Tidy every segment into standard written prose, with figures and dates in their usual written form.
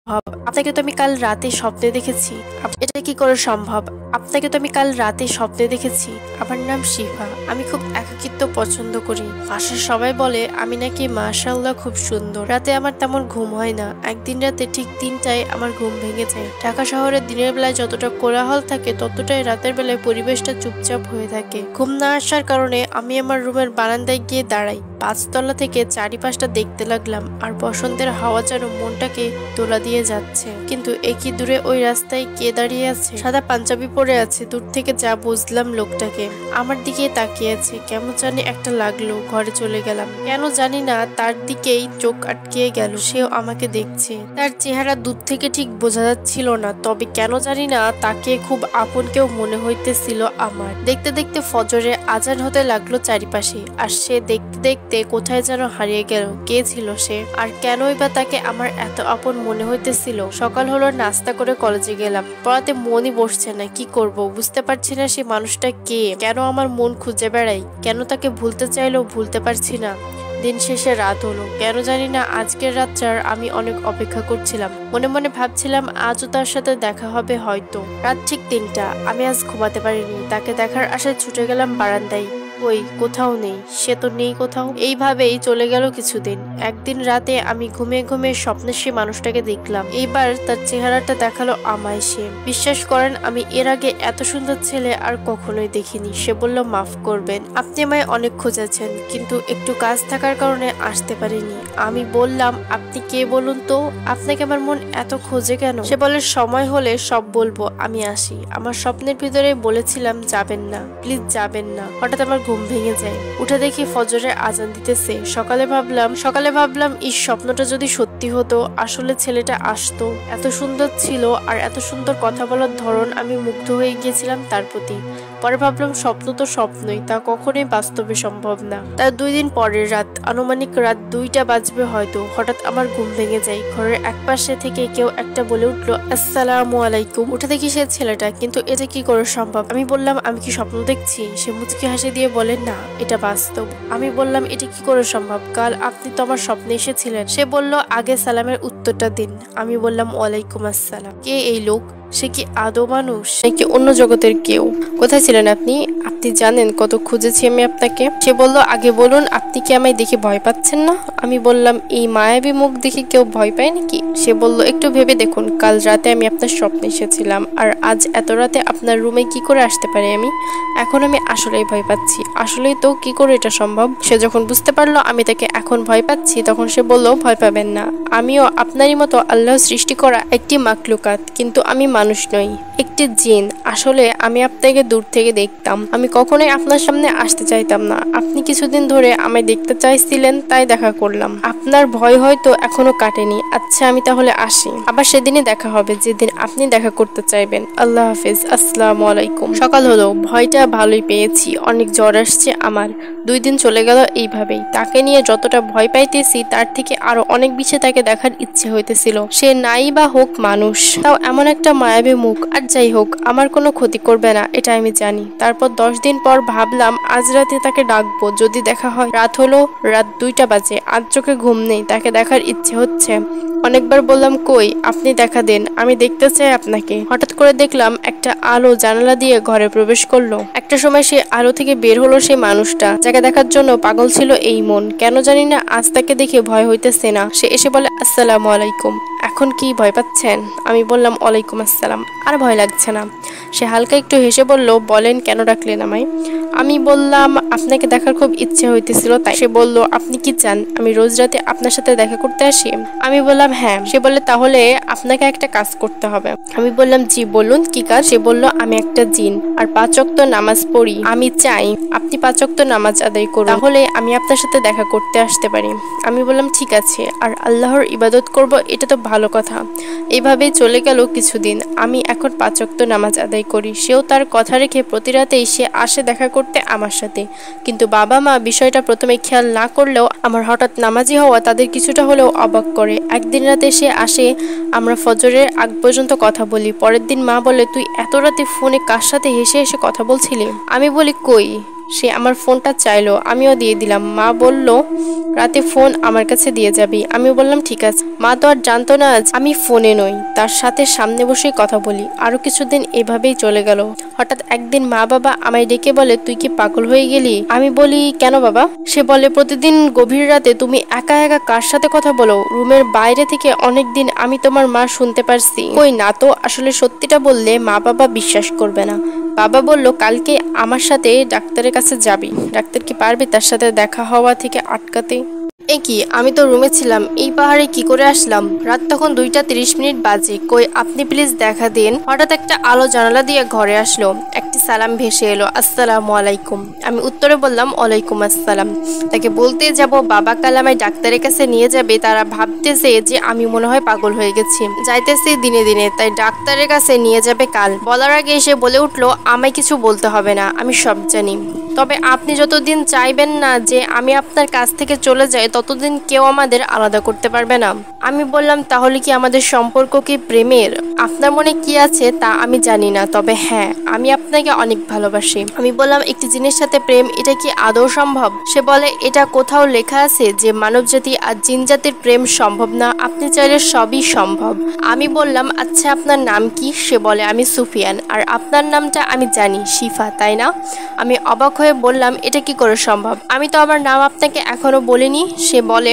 আপনাকে তো আমি কাল রাতে স্বপ্নে দেখেছি। এটা কি করে সম্ভব? আপনাকে তো আমি কাল রাতে স্বপ্নে দেখেছি। আমার নাম শিফা। আমি খুব একাকিত্ব পছন্দ করি। বাসার সবাই বলে আমি নাকি মাশাআল্লাহ খুব সুন্দর। রাতে আমার তেমন ঘুম হয় না। একদিন রাতে ঠিক ৩টায় আমার ঘুম ভেঙে যায়। ঢাকা শহরে দিনের বেলায় যতটা কোলাহল থাকে ততটাই রাতের বেলায় পরিবেশটা চুপচাপ হয়ে থাকে। ঘুম না আসার কারণে আমি আমার রুমের বারান্দায় গিয়ে দাঁড়াই। ৫তলা থেকে চারিপাশটা দেখতে লাগলাম আর বসন্তের হাওয়া যেন মনটাকে দোলা দিয়ে যাচ্ছে। কিন্তু একই দূরে ওই রাস্তায় কে দাঁড়িয়ে আছে? সাদা পাঞ্জাবি পরে আছে। দূর থেকে যা বুঝলাম লোকটাকে আমার দিকে তাকিয়ে আছে। কেমন জানি একটা লাগলো। ঘরে চলে গেলাম। কেন জানি না তার দিকেই চোখ আটকে গেল। সেও আমাকে দেখছে। তার চেহারা দূর থেকে ঠিক বোঝা যাচ্ছিল না, তবে কেন জানি না তাকে খুব আপন কেউ মনে হইতেছিল আমার। দেখতে দেখতে ফজরে আজান হতে লাগলো চারিপাশে, আর সে দেখতে দেখতে কোথায় যেন হারিয়ে গেল। কে ছিল সে, আর কেনই বা তাকে আমার এত আপন মনে হইতেছিল? সকাল হলো, নাস্তা করে কলেজে গেলাম। পড়াতে মনই বসছে না। কি করব বুঝতে পারছি না। সে মানুষটা কে? কেন আমার মন খুঁজে বেড়াই? কেন তাকে ভুলতে চাইলেও ভুলতে পারছি না? দিন শেষে রাত হলো। কেন জানি না আজকের রাতটার আমি অনেক অপেক্ষা করছিলাম। মনে মনে ভাবছিলাম আজও তার সাথে দেখা হবে হয়তো। রাত ঠিক ৩টা। আমি আজ ঘুমাতে পারিনি। তাকে দেখার আশায় ছুটে গেলাম বারান্দায়। ওই কোথাও নেই। সে তো নেই কোথাও। এইভাবেই চলে গেল কিছুদিন। একদিন রাতে আমি ঘুমিয়ে ঘুমিয়ে স্বপ্নে সে মানুষটাকে দেখলাম। এইবার তার চেহারাটা দেখালো আমায় সে। বিশ্বাস করেন আমি এর আগে এত সুন্দর ছেলে আর কখনোই দেখিনি। সে বলল মাফ করবেন, আপনি আমায় অনেক খুঁজেছেন, কিন্তু একটু কাজ থাকার কারণে আসতে পারিনি। আমি বললাম আপনি কে বলুন তো? আপনাকে আমার মন এত খোঁজে কেন? সে বলে সময় হলে সব বলবো, আমি আসি। আমার স্বপ্নের ভিতরে বলেছিলাম যাবেন না, প্লিজ যাবেন না। হঠাৎ আমার ঘুম ভেঙে যায়। উঠে দেখি ফজরের আজান দিতেছে। সকালে ভাবলাম এই স্বপ্নটা যদি সত্যি হতো, আসলে ছেলেটা আসতো। এত সুন্দর ছিল আর এত সুন্দর কথা বলার ধরন, আমি মুগ্ধ হয়ে গিয়েছিলাম তার প্রতি। পরে ভাবলাম স্বপ্ন তো স্বপ্নই, তা কখনোই বাস্তবে সম্ভব না। তার ২ দিন পরের রাত, আনুমানিক রাত ২টা বাজবে হয়তো, হঠাৎ আমার ঘুম ভেঙে যায়। ঘরের একপাশে থেকে কেউ একটা বলে উঠলো আসসালামু আলাইকুম। উঠে দেখি সে ছেলেটা। কিন্তু এটা কি করে সম্ভব? আমি বললাম আমি কি স্বপ্ন দেখছি? সে মুচকি হাসি দিয়ে বলে না, এটা বাস্তব। আমি বললাম এটা কি করে সম্ভব? কাল আপনি তো আমার স্বপ্নে এসেছিলেন। সে বলল আগে সালামের উত্তরটা দিন। আমি বললাম ওয়ালাইকুম আসসালাম। কে এই লোক? সে কি আদৌ মানুষ নাকি অন্য জগতের কেউ? কোথায় ছিলেন আপনি? আপনি জানেন কত খুঁজেছি আমি আপনাকে। সে বলল আগে বলুন, আপনি কি আমায় দেখে ভয় পাচ্ছেন না? আমি বললাম এই মায়াবী মুখ দেখে কেউ ভয় পায় নাকি? সে বলল একটু ভেবে দেখুন, কাল রাতে আমি আপনার স্বপ্নে এসেছিলাম, আর আজ এত রাতে আপনার রুমে কি করে আসতে পারি আমি? এখন আমি আসলেই ভয় পাচ্ছি। আসলেই তো, কি করে এটা সম্ভব? সে যখন বুঝতে পারলো আমি তাকে এখন ভয় পাচ্ছি, তখন সে বলল ভয় পাবেন না, আমিও আপনারই মতো আল্লাহ সৃষ্টি করা একটি মাখলুকাত, কিন্তু আমি মানুষ নই, একটি জিন। আসলে আমি আপনাকে দূর থেকে দেখতাম। আমি কখনোই আপনার সামনে আসতে চাইতাম না। আপনি কিছুদিন ধরে আমায় দেখতে চাইছিলেন, তাই দেখা করলাম। আপনার ভয় হয়তো এখনো কাটেনি। আচ্ছা আমি তাহলে আসি। আবার সেদিনই দেখা হবে যেদিন আপনি দেখা করতে চাইবেন। আল্লাহ হাফেজ, আসসালামু আলাইকুম। সকাল হলো। ভয়টা ভালোই পেয়েছি। অনেক জ্বর আসছে আমার। ২ দিন চলে গেল এইভাবেই। তাকে নিয়ে যতটা ভয় পাইতেছি তার থেকে আরো অনেক বেশি তাকে দেখার ইচ্ছে হইতেছিল। সে নাই বা হোক মানুষ, তাও এমন একটা মায়াবী মুখ। আর যাই হোক, আমার কোনো ক্ষতি করবে না, এটা আমি জানি। তারপর ১০ দিন পর ভাবলাম আজ রাতে তাকে ডাকবো, যদি দেখা হয়। রাত হলো, রাত ২টা বাজে। আজ চোখে ঘুম নেই, তাকে দেখার ইচ্ছে হচ্ছে। অনেকবার বললাম কই আপনি দেখা দেন, আমি দেখতে চাই আপনাকে। হঠাৎ করে দেখলাম একটা আলো জানালা দিয়ে ঘরে প্রবেশ করলো। একটা সময় সে আলো থেকে বের হলো সেই মানুষটা, যাকে দেখার জন্য পাগল ছিল এই মন। কেন জানি না আজ তাকে দেখে ভয় হইতেছে না। সে এসে বলে আসসালামু আলাইকুম। এখন কি ভয় পাচ্ছেন? আমি বললাম ওয়ালাইকুম আসসালাম। আর ভয় লাগছে না। সে হালকা একটু হেসে বলল বলেন কেন ডাকলেন আমায়? আমি বললাম আপনাকে দেখার খুব ইচ্ছে হইতেছিল তাই। সে বলল আপনি কি চান আমি রোজ রাতে আপনার সাথে দেখা করতে আসি? আমি বললাম হ্যাঁ। সে বললে তাহলে আপনাকে একটা কাজ করতে হবে। আমি বললাম জি বলুন কি কাজ? সে বলল আমি একটা জিন, আর ৫ ওয়াক্ত নামাজ পড়ি। আমি চাই আপনি ৫ ওয়াক্ত নামাজ আদায় করুন, তাহলে আমি আপনার সাথে দেখা করতে আসতে পারি। আমি বললাম ঠিক আছে, আর আল্লাহর ইবাদত করব, এটা তো ভালো কথা। এইভাবেই চলে গেল কিছুদিন। আমি এখন ৫ ওয়াক্ত নামাজ আদায় করি। সেও তার কথা রেখে প্রতি রাতেই সে আসে দেখা করতে আমার সাথে। কিন্তু বাবা মা বিষয়টা প্রথমে খেয়াল না করলেও আমার হঠাৎ নামাজি হওয়া তাদের কিছুটা হলেও অবাক করে। একদিন রাতে সে আসে, আমরা ফজরের আগ পর্যন্ত কথা বলি। পরের দিন মা বলে তুই এত রাতে ফোনে কার সাথে হেসে হেসে কথা বলছিলি? আমি বলি কই, সে আমার ফোনটা চাইলো, আমিও দিয়ে দিলাম। মা বলল রাতে ফোন আমার কাছে দিয়ে যাবি। আমি বললাম ঠিক আছে। মা তো আর জানতো না আমি ফোনে নই, তার সাথে সামনে বসেই কথা বলি। আরো কিছুদিন এভাবেই চলে গেল। হঠাৎ একদিন মা বাবা আমায় ডেকে বলে, তুই কি পাগল হয়ে গেলি? আমি বলি কেন বাবা? সে বলে, প্রতিদিন গভীর রাতে তুমি একা একা কার সাথে কথা বলো? রুমের বাইরে থেকে অনেকদিন আমি তোমার মা শুনতে পারছি। কই না তো, আসলে সত্যিটা বললে মা বাবা বিশ্বাস করবে না। বাবা বলল কালকে আমার সাথে ডাক্তারের কাছে যাবি। ডাক্তার কি পারবে তার সাথে দেখা হওয়া থেকে আটকাতে? এ কি, আমি তো রুমে ছিলাম, এই পাহাড়ে কি করে আসলাম? রাত তখন 2:30 বাজে। কই আপনি প্লিজ দেখা দিন। হঠাৎ একটা আলো জানালা দিয়ে ঘরে আসলো। একটি সালাম ভেসে এলো, আসসালামু আলাইকুম। আমি উত্তরে বললাম ওয়ালাইকুম আসসালাম। তাকে বলতে যাব বাবা কাল আমায় ডাক্তারের কাছে নিয়ে যাবে, তারা ভাবতেছে যে আমি মনে হয় পাগল হয়ে গেছি, যাইতেছি দিনে দিনে, তাই ডাক্তারের কাছে নিয়ে যাবে কাল। বলার আগে এসে বলে উঠলো, আমায় কিছু বলতে হবে না, আমি সব জানি। তবে আপনি যতদিন চাইবেন না যে আমি আপনার কাছ থেকে চলে যাই, ততদিন কেউ আমাদের আলাদা করতে পারবে না। আমি বললাম তাহলে কি আমাদের সম্পর্ক কি প্রেমের? আপনার মনে কি আছে তা আমি জানি না, তবে হ্যাঁ আমি আপনাকে অনেক ভালোবাসি। আমি বললাম একটি জিনিসের সাথে প্রেম, এটা কি আদৌ সম্ভব? সে বলে এটা কোথাও লেখা আছে যে মানব জাতি আর জিন জাতির প্রেম সম্ভব না, আপনি চাইলে সবই সম্ভব। আমি বললাম আচ্ছা আপনার নাম কি? সে বলে আমি সুফিয়ান। আর আপনার নামটা আমি জানি, শিফা, তাই না? আমি অবাক হয়ে বললাম এটা কি করে সম্ভব? আমি তো আমার নাম আপনাকে এখনো বলিনি। সে বলে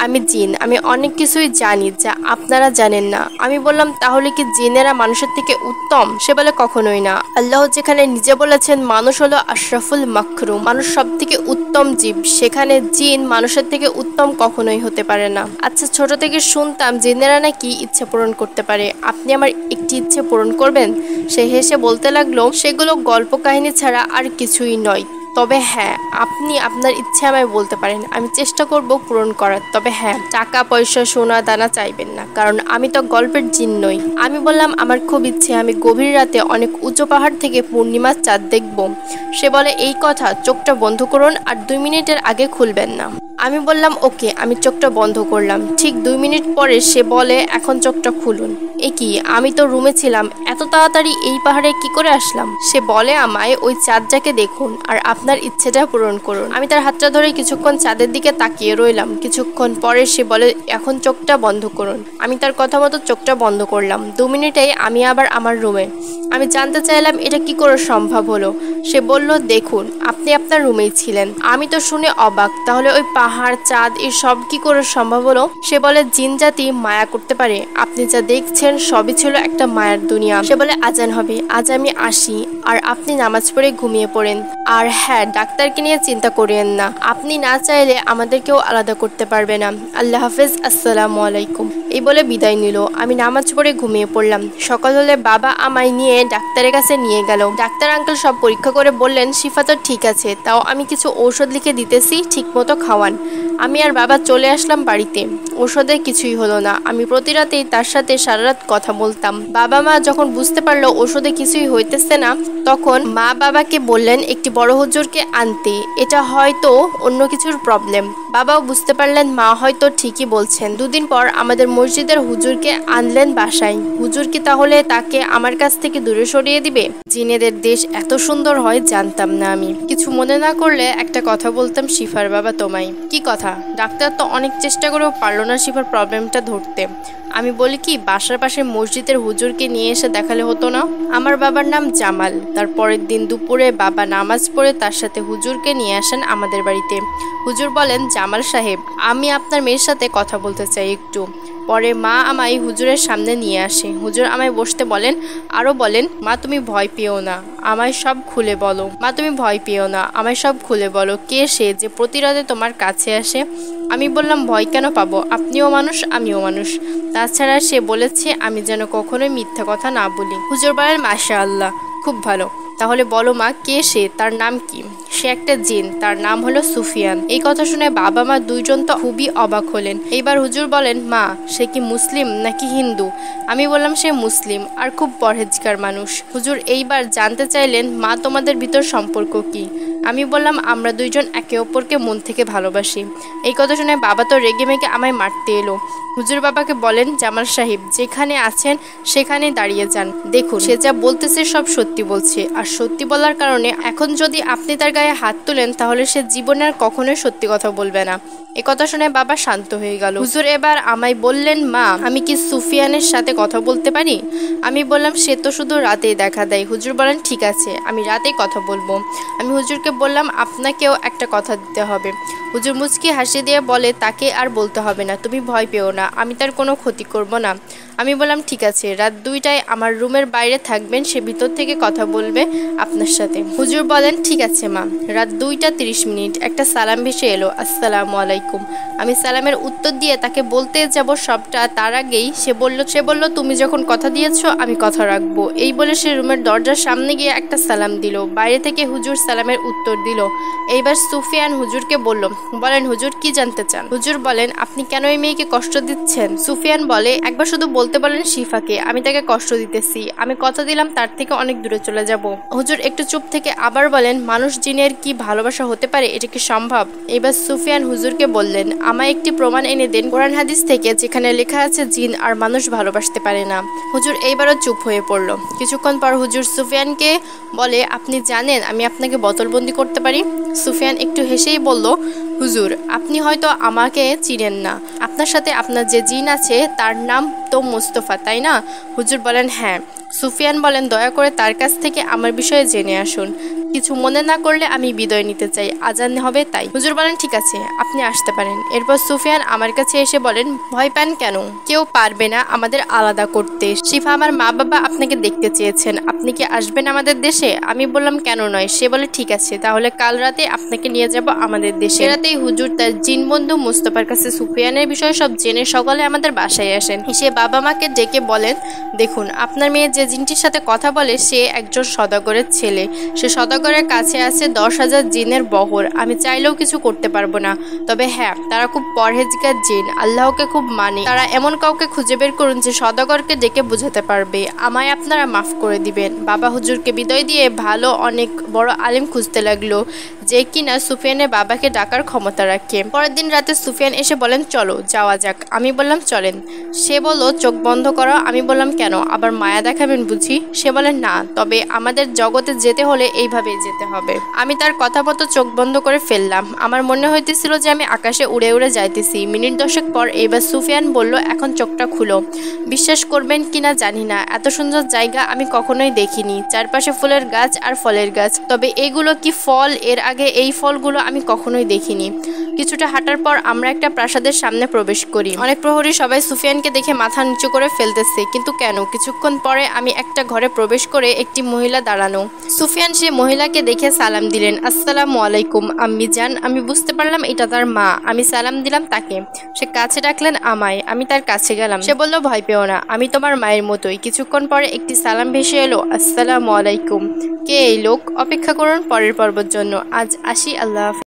আমি জিন, আমি অনেক কিছুই জানি যা আপনারা জানেন না। আমি বললাম তাহলে কি জিনেরা মানুষের থেকে উত্তম? সে বলে কখনোই না। আল্লাহ যেখানে নিজে বলেছেন মানুষ হলো আশরাফুল মাখলুক, মানুষ সব থেকে উত্তম জীব, সেখানে জিন মানুষের থেকে উত্তম কখনোই হতে পারে না। আচ্ছা, ছোট থেকে শুনতাম জিনেরা নাকি ইচ্ছে পূরণ করতে পারে, আপনি আমার একটি ইচ্ছে পূরণ করবেন? সে হেসে বলতে লাগলো সেগুলো গল্প কাহিনী ছাড়া আর কিছুই নয়। তবে হ্যাঁ, আপনি আপনার ইচ্ছে আমায় বলতে পারেন, আমি চেষ্টা করব পূরণ করার। তবে হ্যাঁ, টাকা পয়সা সোনা দানা চাইবেন না, কারণ আমি তো গল্পের জিন নই। আমি বললাম আমার খুব ইচ্ছে আমি গভীর রাতে অনেক উঁচু পাহাড় থেকে পূর্ণিমার চাঁদ দেখব। সে বলে এই কথা, চোখটা বন্ধ করুন আর 2 মিনিটের আগে খুলবেন না। আমি বললাম ওকে। আমি চোখটা বন্ধ করলাম। ঠিক 2 মিনিট পরে সে বলে এখন চোখটা খুলুন। এ কি, আমি তো রুমে ছিলাম, এত তাড়াতাড়ি এই পাহাড়ে কি করে আসলাম? সে বলে আমায় ওই চাঁদটাকে দেখুন আর আপনার ইচ্ছেটা পূরণ করুন। আমি তার হাতটা ধরে কিছুক্ষণ চাঁদের দিকে তাকিয়ে রইলাম। কিছুক্ষণ পরে সে বলে এখন চোখটা বন্ধ করুন। আমি তার কথা মতো চোখটা বন্ধ করলাম। 2 মিনিটেই আমি আবার আমার রুমে। আমি জানতে চাইলাম এটা কি করে সম্ভব হলো? সে বলল দেখুন আপনি আপনার রুমেই ছিলেন। আমি তো শুনে অবাক, তাহলে ওই পাহাড় চাঁদ এই সব কি করে সম্ভব হলো? সে বলে জিন জাতি মায়া করতে পারে, আপনি যা দেখছেন সবই ছিল একটা মায়ার দুনিয়া। সে বলে আজান হবে, আজ আমি আসি, আর আপনি নামাজ পড়ে ঘুমিয়ে পড়েন। আর হ্যাঁ, ডাক্তারকে নিয়ে চিন্তা করিয়েন না, আপনি না চাইলে আমাদেরকেও আলাদা করতে পারবে না। আল্লাহ হাফেজ, আসসালামু আলাইকুম। এই বলে বিদায় নিল। আমি নামাজ পড়ে ঘুমিয়ে পড়লাম। সকাল হলে বাবা আমায় নিয়ে ডাক্তারের কাছে নিয়ে গেল। ডাক্তার আঙ্কেল সব পরীক্ষা করে বললেন শিফা তো ঠিক আছে, তাও আমি কিছু ঔষধ লিখে দিতেছি, ঠিক মতো খাওয়ান। আমি আর বাবা চলে আসলাম বাড়িতে। ওষুধে কিছুই হলো না। আমি প্রতি রাতেই তার সাথে সারা রাত কথা বলতাম। বাবা মা যখন বুঝতে পারলো ওষুধে কিছুই হইতেছে না, তখন মা বাবাকে বললেন একটি বড় হুজুরকে আনতে, এটা হয়তো অন্য কিছুর প্রবলেম। বাবাও বুঝতে পারলেন মা হয়তো ঠিকই বলছেন। 2 দিন পর আমাদের মসজিদের হুজুরকে আনলেন বাসায়। হুজুর কি তাহলে তাকে আমার কাছ থেকে দূরে সরিয়ে দিবে? জিনেদের দেশ এত সুন্দর হয় জানতাম না আমি। কিছু মনে না করলে একটা কথা বলতাম শিফার বাবা তোমায়। কি কথা? ডাক্তার তো অনেক চেষ্টা করেও পারলো না শিফার প্রবলেমটা ধরতে। আমি বলি কি বাসার পাশে মসজিদের হুজুরকে নিয়ে এসে দেখালে হতো না? আমার বাবার নাম জামাল। তার পরের দিন দুপুরে বাবা নামাজ পড়ে তার সাথে হুজুরকে নিয়ে আসেন আমাদের বাড়িতে। হুজুর বলেন জামাল সাহেব, আমি আপনার মেয়ের সাথে কথা বলতে চাই একটু। পরে মা আমায় হুজুরের সামনে নিয়ে আসে। হুজুর আমায় বসতে বলেন, আরও বলেন মা তুমি ভয় পেও না, আমায় সব খুলে বলো। মা তুমি ভয় পেও না, আমায় সব খুলে বলো, কে সে যে প্রতি রাতে তোমার কাছে আসে? আমি বললাম ভয় কেন পাবো, আপনিও মানুষ আমিও মানুষ, তাছাড়া সে বলেছে আমি যেন কখনোই মিথ্যা কথা না বলি। হুজুর বলেন মাশাআল্লাহ, খুব ভালো, তাহলে বলো মা কে সে, তার নাম কি? সে একটা জিন, তার নাম হলো সুফিয়ান। এই কথা শুনে বাবা মা দুইজন তো খুবই অবাক হলেন। এইবার হুজুর বলেন মা সে কি মুসলিম নাকি হিন্দু? আমি বললাম সে মুসলিম আর খুব পরহেজগার মানুষ। হুজুর এইবার জানতে চাইলেন মা তোমাদের ভিতর সম্পর্ক কি? আমি বললাম আমরা দুইজন একে অপরকে মন থেকে ভালোবাসি। এই কথা শুনে বাবা তো রেগে মেগে আমায় মারতে এলো। হুজুর বাবাকে বলেন, জামাল সাহেব যেখানে আছেন সেখানেই দাঁড়িয়ে যান। দেখুন সে যা বলতেছে সব সত্যি বলছে, আর সত্যি বলার কারণে এখন যদি আপনি তার গায়ে হাত তুলেন তাহলে সে জীবনে আর কখনোই সত্যি কথা বলবে না। এ কথা শুনে বাবা শান্ত হয়ে গেল। হুজুর এবার আমায় বললেন, মা আমি কি সুফিয়ানের সাথে কথা বলতে পারি? আমি বললাম, সে তো শুধু রাতেই দেখা দেয়। হুজুর বলেন, ঠিক আছে আমি রাতেই কথা বলবো। আমি হুজুরকে বললাম, আপনাকেও একটা কথা দিতে হবে। হুজুর মুচকি হাসি দিয়ে বলে, তাকে আর বলতে হবে না, তুমি ভয় পেও না, আমি তার কোনো ক্ষতি করব না। আমি বললাম, ঠিক আছে, রাত 2টায় আমার রুমের বাইরে থাকবেন, সে ভিতর থেকে কথা বলবে আপনার সাথে। হুজুর বলেন, ঠিক আছে মা। রাত 2:30 একটা সালাম ভেসে এলো, আসসালামু আলাইকুম। আমি সালামের উত্তর দিয়ে তাকে বলতে যাব সবটা, তার আগেই সে বলল তুমি যখন কথা দিয়েছো আমি কথা রাখবো। এই বলে সে রুমের দরজার সামনে গিয়ে একটা সালাম দিল। বাইরে থেকে হুজুর সালামের উত্তর দিল। এইবার সুফিয়ান হুজুরকে বলেন হুজুর কি জানতে চান? হুজুর বলেন, আপনি কেন এই মেয়েকে কষ্ট দিচ্ছেন? সুফিয়ান বলে, একবার শুধু বলতে বলেন শিফাকে, আমি তাকে কষ্ট দিতেছি, আমি কথা দিলাম তার থেকে অনেক দূরে চলে যাব। হুজুর একটু চুপ থেকে আবার বলেন, মানুষ জিনের কি ভালোবাসা হতে পারে, এটা কি সম্ভব? এবার সুফিয়ান হুজুরকে বললেন, আমায় একটি প্রমাণ এনে দেন কোরআন হাদিস থেকে যেখানে লেখা আছে জিন আর মানুষ ভালোবাসতে পারে না। হুজুর এইবারও চুপ হয়ে পড়ল। কিছুক্ষণ পর হুজুর সুফিয়ানকে বলে, আপনি জানেন আমি আপনাকে বোতলবন্দি করতে পারি? সুফিয়ান একটু হেসেই বলল, হুজুর আপনি হয়তো আমাকে চিনেন না, আপনার সাথে আপনার যে জিন আছে তার নাম তো মুস্তফা, তাই না? হুজুর বলেন, হ্যাঁ। সুফিয়ান বলেন, দয়া করে তার কাছ থেকে আমার বিষয়ে জেনে আসুন, কিছু মনে না করলে আমি বিদায় নিতে চাই, আজান হবে তাই। হুজুর বলেন, ঠিক আছে আপনি আসতে পারেন। এরপর সুফিয়ান আমার কাছে এসে বলেন, ভয় পান কেন? কেউ পারবে না আমাদের আলাদা করতে। শিফা আমার মা বাবা আপনাকে দেখতে চেয়েছেন, আপনি কি আসবেন আমাদের দেশে? আমি বললাম, কেন নয়। সে বলে, ঠিক আছে তাহলে কাল রাতে আপনাকে নিয়ে যাব আমাদের দেশে। রাতেই হুজুর তার জিন বন্ধু মুস্তফার কাছে সুফিয়ানের বিষয়ে সব জেনে সকালে আমাদের বাসায় আসেন। এসে বাবা মাকে ডেকে বলেন, দেখুন আপনার মেয়ে যে জিনটির সাথে কথা বলে সে একজন সদাগরের ছেলে, সে সদাগরের কাছে আছে 10,000 জিনের বহর। আমি চাইলেও কিছু করতে পারবো না, তবে হ্যাঁ তারা খুব পরহেজগার জিন, আল্লাহকে খুব মানে। তারা এমন কাউকে খুঁজে বের করুন যে সদাগরকে ডেকে বোঝাতে পারবে, আমায় আপনারা মাফ করে দিবেন। বাবা হুজুরকে বিদায় দিয়ে ভালো অনেক বড় আলেম খুঁজতে লাগলো যে কিনা সুফিয়ানের বাবাকে ডাকার ক্ষমতা রাখে। পরের দিন রাতে সুফিয়ান এসে বলেন, চলো যাওয়া যাক। আমি বললাম, চলেন। সে বলল, চোখ বন্ধ করো। আমি বললাম, কেন, আবার মায়া দেখাবেন বুঝি? সে বলেন, না, তবে আমাদের জগতে যেতে হলে এইভাবেই যেতে হবে। আমি তার কথা মতো চোখ বন্ধ করে ফেললাম। আমার মনে হইতেছিল যে আমি আকাশে উড়ে উড়ে যাইতেছি। মিনিট 10 পর এবার সুফিয়ান বলল, এখন চোখটা খুলো। বিশ্বাস করবেন কিনা জানি না, এত সুন্দর জায়গা আমি কখনোই দেখিনি। চারপাশে ফুলের গাছ আর ফলের গাছ, তবে এগুলো কি ফল? এর আগে এই ফলগুলো আমি কখনোই দেখিনি। কিছুটা হাঁটার পর আমরা একটা প্রাসাদের সামনে প্রবেশ করি। অনেক প্রহরী সবাই সুফিয়ানকে দেখে মাথা নিচু করে ফেলতেছে, কিন্তু কেন? কিছুক্ষণ পরে আমি একটা ঘরে প্রবেশ করে একটি মহিলা দাঁড়ানো। সুফিয়ান সে মহিলাকে দেখে সালাম দিলেন, আসসালামু আলাইকুম আম্মি জান। আমি বুঝতে পারলাম এটা তার মা। আমি সালাম দিলাম তাকে। সে কাছে ডাকলেন আমায়। আমি তার কাছে গেলাম। সে বলল, ভয় পেও না, আমি তোমার মায়ের মতোই। কিছুক্ষণ পরে একটি সালাম ভেসে এলো, আসসালামু আলাইকুম। কে এই লোক? অপেক্ষা করুন পরের পর্বের জন্য। আজ আসি, আল্লাহ হাফেজ।